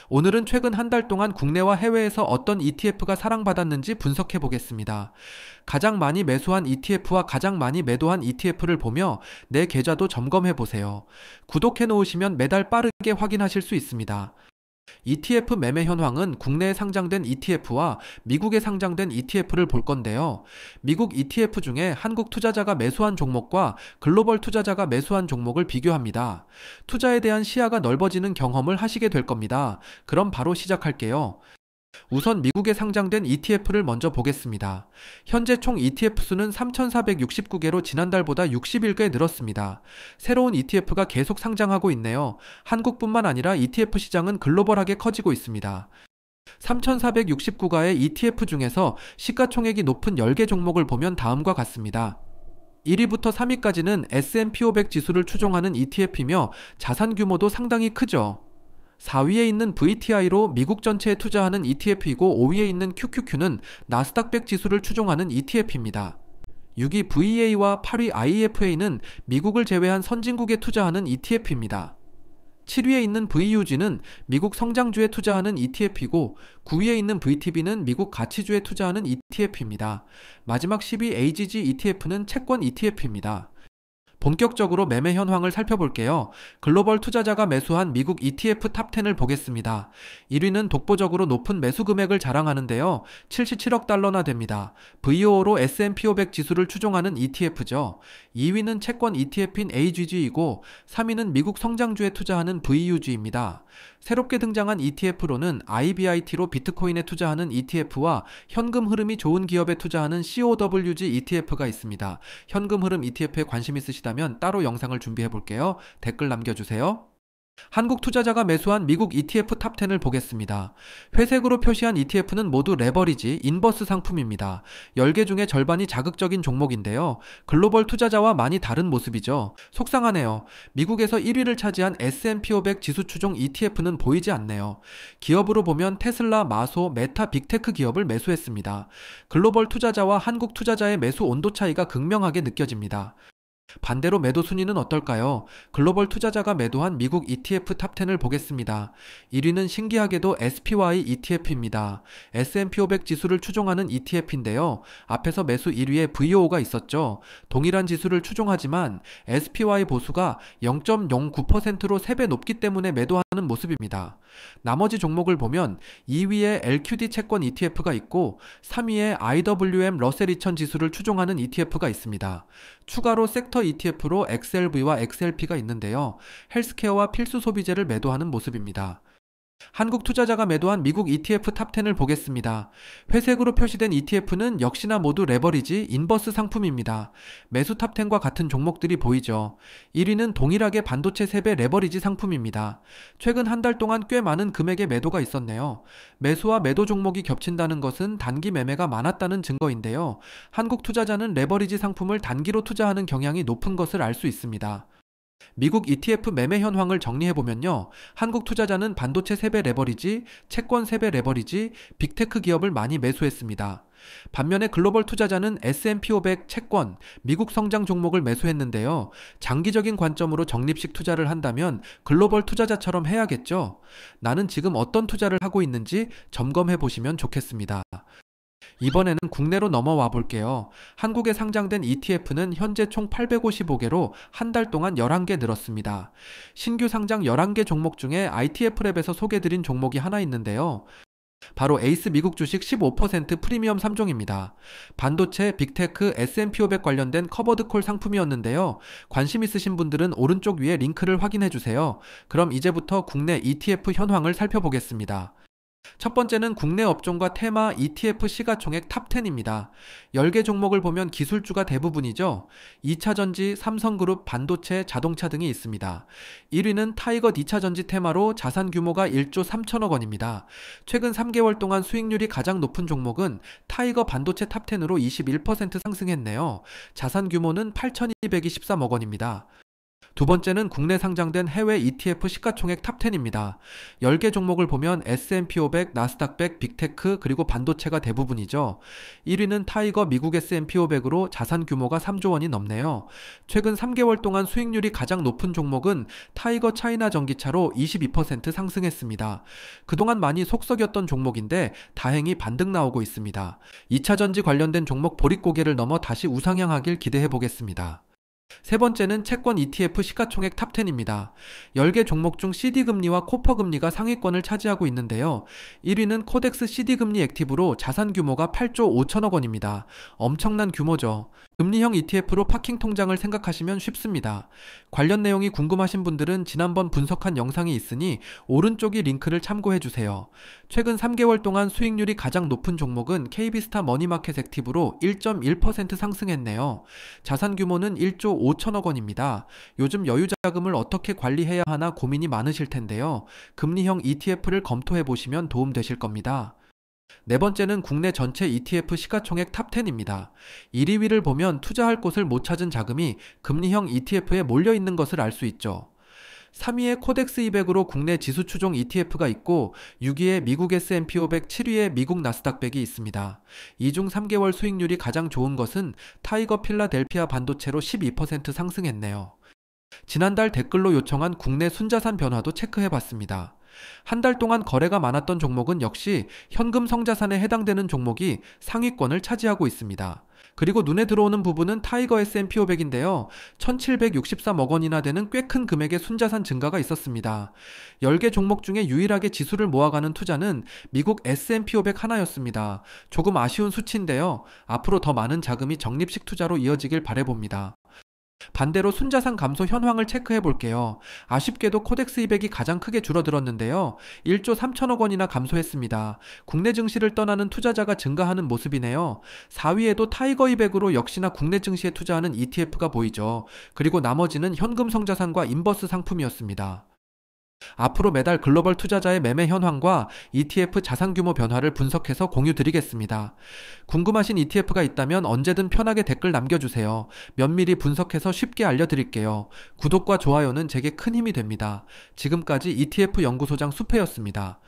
오늘은 최근 한 달 동안 국내와 해외에서 어떤 ETF가 사랑받았는지 분석해 보겠습니다. 가장 많이 매수한 ETF와 가장 많이 매도한 ETF를 보며 내 계좌도 점검해 보세요. 구독해 놓으시면 매달 빠르게 확인하실 수 있습니다. ETF 매매 현황은 국내에 상장된 ETF와 미국에 상장된 ETF를 볼 건데요. 미국 ETF 중에 한국 투자자가 매수한 종목과 글로벌 투자자가 매수한 종목을 비교합니다. 투자에 대한 시야가 넓어지는 경험을 하시게 될 겁니다. 그럼 바로 시작할게요. 우선 미국에 상장된 ETF를 먼저 보겠습니다. 현재 총 ETF 수는 3,469개로 지난달보다 61개 늘었습니다. 새로운 ETF가 계속 상장하고 있네요. 한국뿐만 아니라 ETF 시장은 글로벌하게 커지고 있습니다. 3,469가의 ETF 중에서 시가총액이 높은 10개 종목을 보면 다음과 같습니다. 1위부터 3위까지는 S&P 500 지수를 추종하는 ETF이며 자산 규모도 상당히 크죠. 4위에 있는 VTI로 미국 전체에 투자하는 ETF이고 5위에 있는 QQQ는 나스닥 100 지수를 추종하는 ETF입니다. 6위 VEA와 8위 IEFA는 미국을 제외한 선진국에 투자하는 ETF입니다. 7위에 있는 VUG는 미국 성장주에 투자하는 ETF이고 9위에 있는 VTB는 미국 가치주에 투자하는 ETF입니다. 마지막 10위 AGG ETF는 채권 ETF입니다. 본격적으로 매매 현황을 살펴볼게요. 글로벌 투자자가 매수한 미국 ETF 탑10을 보겠습니다. 1위는 독보적으로 높은 매수 금액을 자랑하는데요. 77억 달러나 됩니다. VO로 S&P 500 지수를 추종하는 ETF죠. 2위는 채권 ETF인 AGG이고 3위는 미국 성장주에 투자하는 VUG입니다. 새롭게 등장한 ETF로는 IBIT로 비트코인에 투자하는 ETF와 현금 흐름이 좋은 기업에 투자하는 COWG ETF가 있습니다. 현금 흐름 ETF에 관심 있으시다면 따로 영상을 준비해 볼게요. 댓글 남겨주세요. 한국 투자자가 매수한 미국 ETF 탑10을 보겠습니다. 회색으로 표시한 ETF는 모두 레버리지, 인버스 상품입니다. 10개 중에 절반이 자극적인 종목인데요. 글로벌 투자자와 많이 다른 모습이죠. 속상하네요. 미국에서 1위를 차지한 S&P 500 지수 추종 ETF는 보이지 않네요. 기업으로 보면 테슬라, 마소, 메타, 빅테크 기업을 매수했습니다. 글로벌 투자자와 한국 투자자의 매수 온도 차이가 극명하게 느껴집니다. 반대로 매도 순위는 어떨까요? 글로벌 투자자가 매도한 미국 ETF 탑10을 보겠습니다. 1위는 신기하게도 SPY ETF입니다. S&P 500 지수를 추종하는 ETF인데요. 앞에서 매수 1위에 VO가 있었죠. 동일한 지수를 추종하지만 SPY 보수가 0.09%로 3배 높기 때문에 매도하는 모습입니다. 나머지 종목을 보면 2위에 LQD 채권 ETF가 있고 3위에 IWM 러셀 2000 지수를 추종하는 ETF가 있습니다. 추가로 섹터 ETF로 XLV와 XLP가 있는데요. 헬스케어와 필수 소비재를 매도하는 모습입니다. 한국 투자자가 매도한 미국 ETF 탑10을 보겠습니다. 회색으로 표시된 ETF는 역시나 모두 레버리지, 인버스 상품입니다. 매수 탑10과 같은 종목들이 보이죠. 1위는 동일하게 반도체 3배 레버리지 상품입니다. 최근 한 달 동안 꽤 많은 금액의 매도가 있었네요. 매수와 매도 종목이 겹친다는 것은 단기 매매가 많았다는 증거인데요. 한국 투자자는 레버리지 상품을 단기로 투자하는 경향이 높은 것을 알 수 있습니다. 미국 ETF 매매 현황을 정리해보면요. 한국 투자자는 반도체 3배 레버리지, 채권 3배 레버리지, 빅테크 기업을 많이 매수했습니다. 반면에 글로벌 투자자는 S&P 500 채권, 미국 성장 종목을 매수했는데요. 장기적인 관점으로 적립식 투자를 한다면 글로벌 투자자처럼 해야겠죠. 나는 지금 어떤 투자를 하고 있는지 점검해보시면 좋겠습니다. 이번에는 국내로 넘어와 볼게요. 한국에 상장된 ETF는 현재 총 855개로 한 달 동안 11개 늘었습니다. 신규 상장 11개 종목 중에 ITF랩에서 소개드린 종목이 하나 있는데요. 바로 에이스 미국 주식 15% 프리미엄 3종입니다. 반도체, 빅테크, S&P 500 관련된 커버드콜 상품이었는데요. 관심 있으신 분들은 오른쪽 위에 링크를 확인해주세요. 그럼 이제부터 국내 ETF 현황을 살펴보겠습니다. 첫 번째는 국내 업종과 테마 ETF 시가총액 탑10입니다. 10개 종목을 보면 기술주가 대부분이죠. 2차전지, 삼성그룹, 반도체, 자동차 등이 있습니다. 1위는 타이거 2차전지 테마로 자산 규모가 1조 3천억 원입니다. 최근 3개월 동안 수익률이 가장 높은 종목은 타이거 반도체 탑10으로 21% 상승했네요. 자산 규모는 8,223억 원입니다. 두 번째는 국내 상장된 해외 ETF 시가총액 탑10입니다. 10개 종목을 보면 S&P 500, 나스닥 100, 빅테크, 그리고 반도체가 대부분이죠. 1위는 타이거 미국 S&P 500으로 자산 규모가 3조 원이 넘네요. 최근 3개월 동안 수익률이 가장 높은 종목은 타이거 차이나 전기차로 22% 상승했습니다. 그동안 많이 속썩였던 종목인데 다행히 반등 나오고 있습니다. 2차전지 관련된 종목 보릿고개를 넘어 다시 우상향하길 기대해 보겠습니다. 세 번째는 채권 ETF 시가총액 탑10입니다. 10개 종목 중 CD금리와 코퍼금리가 상위권을 차지하고 있는데요. 1위는 코덱스 CD금리 액티브로 자산 규모가 8조 5천억 원입니다. 엄청난 규모죠. 금리형 ETF로 파킹 통장을 생각하시면 쉽습니다. 관련 내용이 궁금하신 분들은 지난번 분석한 영상이 있으니 오른쪽이 링크를 참고해주세요. 최근 3개월 동안 수익률이 가장 높은 종목은 KB스타 머니마켓 액티브로 1.1% 상승했네요. 자산 규모는 1조 5천억 원입니다. 요즘 여유자금을 어떻게 관리해야 하나 고민이 많으실 텐데요. 금리형 ETF를 검토해 보시면 도움되실 겁니다. 네 번째는 국내 전체 ETF 시가총액 탑10입니다. 1, 2위를 보면 투자할 곳을 못 찾은 자금이 금리형 ETF에 몰려 있는 것을 알 수 있죠. 3위에 코덱스 200으로 국내 지수 추종 ETF가 있고 6위에 미국 S&P 500, 7위에 미국 나스닥 100이 있습니다. 이 중 3개월 수익률이 가장 좋은 것은 타이거 필라델피아 반도체로 12% 상승했네요. 지난달 댓글로 요청한 국내 순자산 변화도 체크해봤습니다. 한 달 동안 거래가 많았던 종목은 역시 현금 성자산에 해당되는 종목이 상위권을 차지하고 있습니다. 그리고 눈에 들어오는 부분은 타이거 S&P 500인데요. 1763억 원이나 되는 꽤 큰 금액의 순자산 증가가 있었습니다. 10개 종목 중에 유일하게 지수를 모아가는 투자는 미국 S&P 500 하나였습니다. 조금 아쉬운 수치인데요. 앞으로 더 많은 자금이 적립식 투자로 이어지길 바라봅니다. 반대로 순자산 감소 현황을 체크해 볼게요. 아쉽게도 코덱스 200이 가장 크게 줄어들었는데요. 1조 3천억 원이나 감소했습니다. 국내 증시를 떠나는 투자자가 증가하는 모습이네요. 4위에도 타이거 200으로 역시나 국내 증시에 투자하는 ETF가 보이죠. 그리고 나머지는 현금 성자산과 인버스 상품이었습니다. 앞으로 매달 글로벌 투자자의 매매 현황과 ETF 자산 규모 변화를 분석해서 공유 드리겠습니다. 궁금하신 ETF가 있다면 언제든 편하게 댓글 남겨주세요. 면밀히 분석해서 쉽게 알려드릴게요. 구독과 좋아요는 제게 큰 힘이 됩니다. 지금까지 ETF 연구소장 수페였습니다.